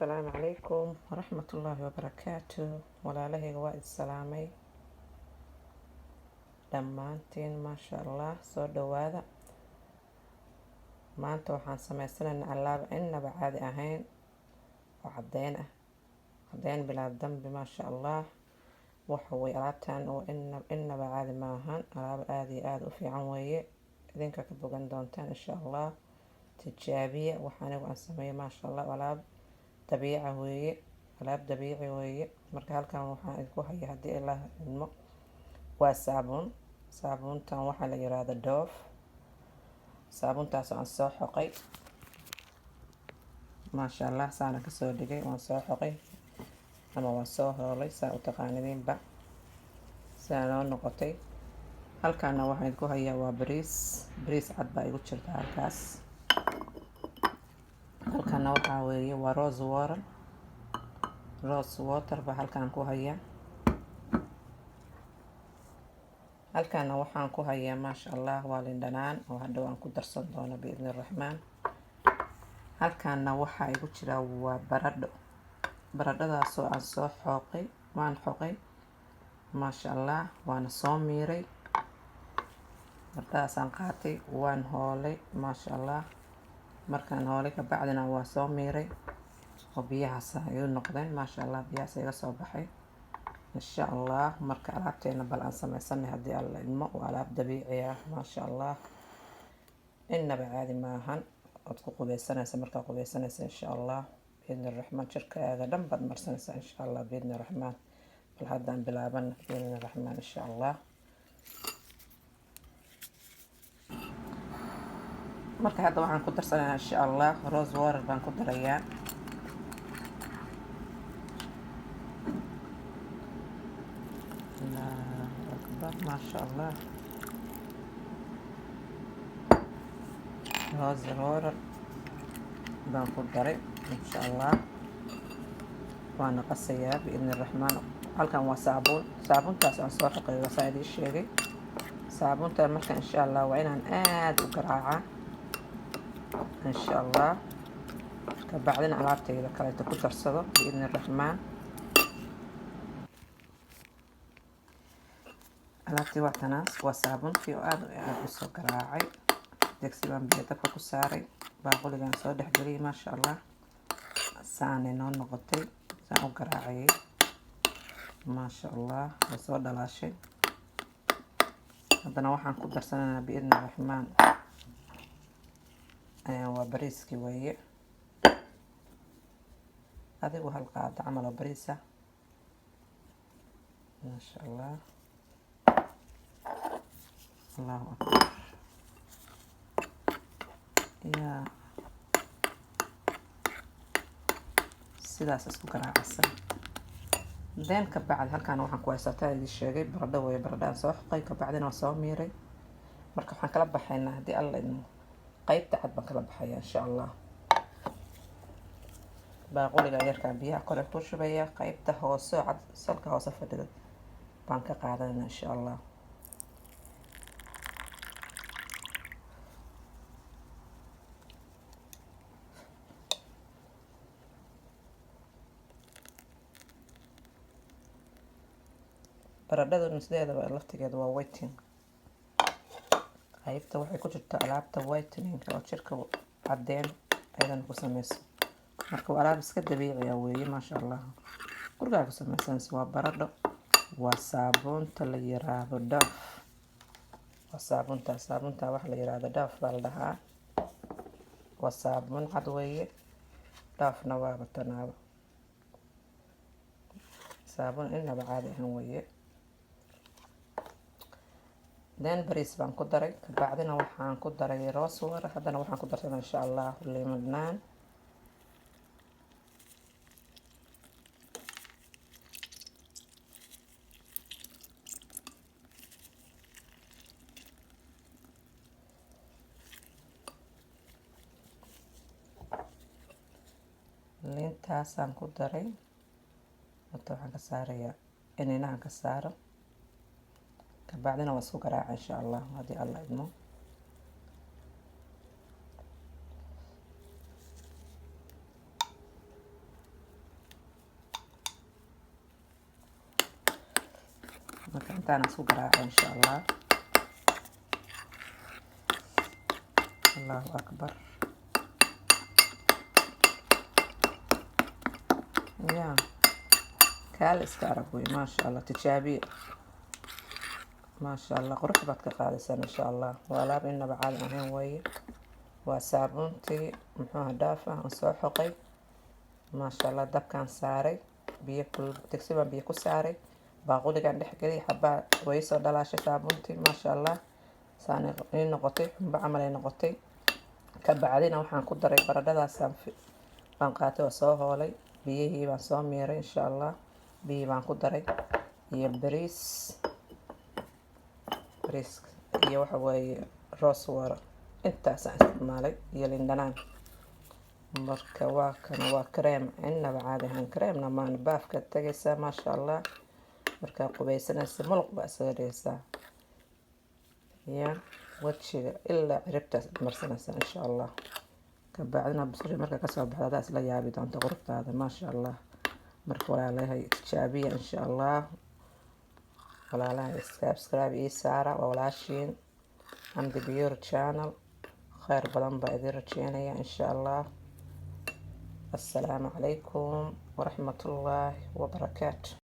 السلام عليكم ورحمة الله وبركاته. walaalahayga waa islaamay dhammaantiin maasha allah, soo dhawaada. maanta waxaan sameysanaynaa alaab inaba caadi ahayn oo cadeyn bilaa dambi maasha allah. waxa way alaabtan oo inaba caadi maahan, alaab aad iyo aad u fiican weeye, idinka ka bogan doontaan insha allah. tijaabiya waxa anigu aan sameeyay maasha allah. alaab dabiici weeye. marka halkan waxaan idinku haya haddii ilaah idmo waa saabuuntan waxaa la yiraahdo Dove. saabuuntaas aan soo xoqay maasha allah, saana kasoo dhigay, waan soo xoqay ama waan soo hoolay, saa u taqaanidiinba saa noo noqotay. halkaana waxaan idinku hayaa waa bariis cad baa igu jirta halkaas. halkaana waxaa weeye waa rose water baa halkaan ku hayaa. halkaana waxaan ku hayaa maasha allah waa liin dhanaan oo hadhow aan ku darsan doono biidni raxmaan. halkaana waxaa igu jira waa baradhadaasoo aan soo xoqay, waan xoqay maasha allah, waana soo miiray. baradhadaasaan qaatay, waan hoolay maasha allah. markaan hoolay ka bacdina waa soo miiray oo biyahaas ay noqdeen maasha allah, biyahaas iga soo baxay insha allah. marka alaabteena bal aan sameysanay haddii alla idmo, waa alaab dabiici ah maasha allah, inaba caadi maahan. ood ku qubeysanaysa, markaa qubeysanaysa insha allah biidni raxmaan, jirkaaga dhan baad marsanaysa insha allah biidni raxmaan. bal haddaan bilaabana biidni raxmaan insha allah. marka hadda waxaan ku darsanayaa insha allah rose water baan ku darayaa. maasha allah, rose water baan ku daray insha allah. waana qasayaa biidni raxmaan. halkan waa saabuuntaas aan soo xoqay, waa saa idin sheegay. saabuunta marka insha allah waa inaan aad u garaacaa insha allah, ka bacdina alaabtayda kaleeto ku darsado biidni raxmaan. alaabtii waa tanaas, waa saabuuntii oo aad u soo garaacay. degsi baan biyo dabka ku saaray, baaquligaan soo dhexgeliyay maasha allah. saanay noo noqotay, saan u garaacayay maasha allah, way soo dhalaashay. haddana waxaan ku darsanaynaa biidni raxmaan waa bariiskii weeye. adigu hal qaado camal oo bariisa maasha allah. allahu akbar yaa sidaas isku garaacsan. deen ka bacdi halkaan waxaan ku haysataa idin sheegay baradho weeye. baradhaan soo xoqay, ka bacdina waa soo miiray. marka waxaan kala baxaynaa haddii alla idmo qaybta cad baan kala baxaya insha allah. baaquliga yarkaa biyaha kore ku shubaya, qaybta hoose cad salka hoose fadhida baan ka qaadanayna insha allah. baradhada nisdeedaba laftigeeda waa whiting. qaybta waxay ku jirta alaabta whitening oo jirka cadeen aydan ku sameyso. marka waa alaab iska dabiici ah weeye maasha allah. gurigaa ku sameysanaysa waa baradho. waa saabuunta la yiraahdo Dove. waa saabuunta waxa la yiraahdo Dove baa la dhahaa. waa saabuun cad weeye. Dove-na waa batanaaba saabuun inaba caadi ahaan weeye. deen bariis baan ku daray, ka bacdina waxaan ku daray rose water. haddana waxaan ku darsanaa insha allah liin dhanaan. liintaasaan ku daray. horta waxaan ka saarayaa ininahan ka saaro, ka bacdina waa isku garaaca insha allah haddii alla idmo. marka intaan isku garaaco insha allah. Allahu akbar. ya kaal iska arag wey, maasha allah, tijaabiye. maasha allah, qurux baad ka qaadaysan insha allah. waa alaab inaba caadi ahayn weeye. waa saabuuntii muxuuha dhaaf ah aan soo xoqay. maasha allah, dabkaan saaray, biyo digsi baan biyo ku saaray, baaquligaan dhex geliyay, xabaa way soo dhalaashay saabuuntii. maasha allah, saan ii noqotay, xumbo camal ay noqotay. ka bacdina waxaan ku daray baradhadaasaan baan qaatay oo soo hoolay, biyihii baan soo miiray insha allah. biyihii baan ku daray iyo bariis iyo waxa weeye roos wara, intaasaan isticmaalay iyo lindhanaan. marka waa kana waa kareem inaba caadi ahaan. kareemna maan baafka tagaysaa maasha allah. markaa qubaysanaysa muluq baa isaga dhigaysaa ya wajiga ilaa ciribtaas marsanaysaa insha allah. ka bacdina basasha marka kasoo baxda hadaas la yaabi doonta quruxdaada maasha allah. marka walaalahay tijaabiya insha allah. walaalahay subscribe ii saara. waa walaashiin Xamdi Beauty Channel. khayr badan baa idin rajeynaya insha allah. السلام عليكم ورحمة الله وبركاته.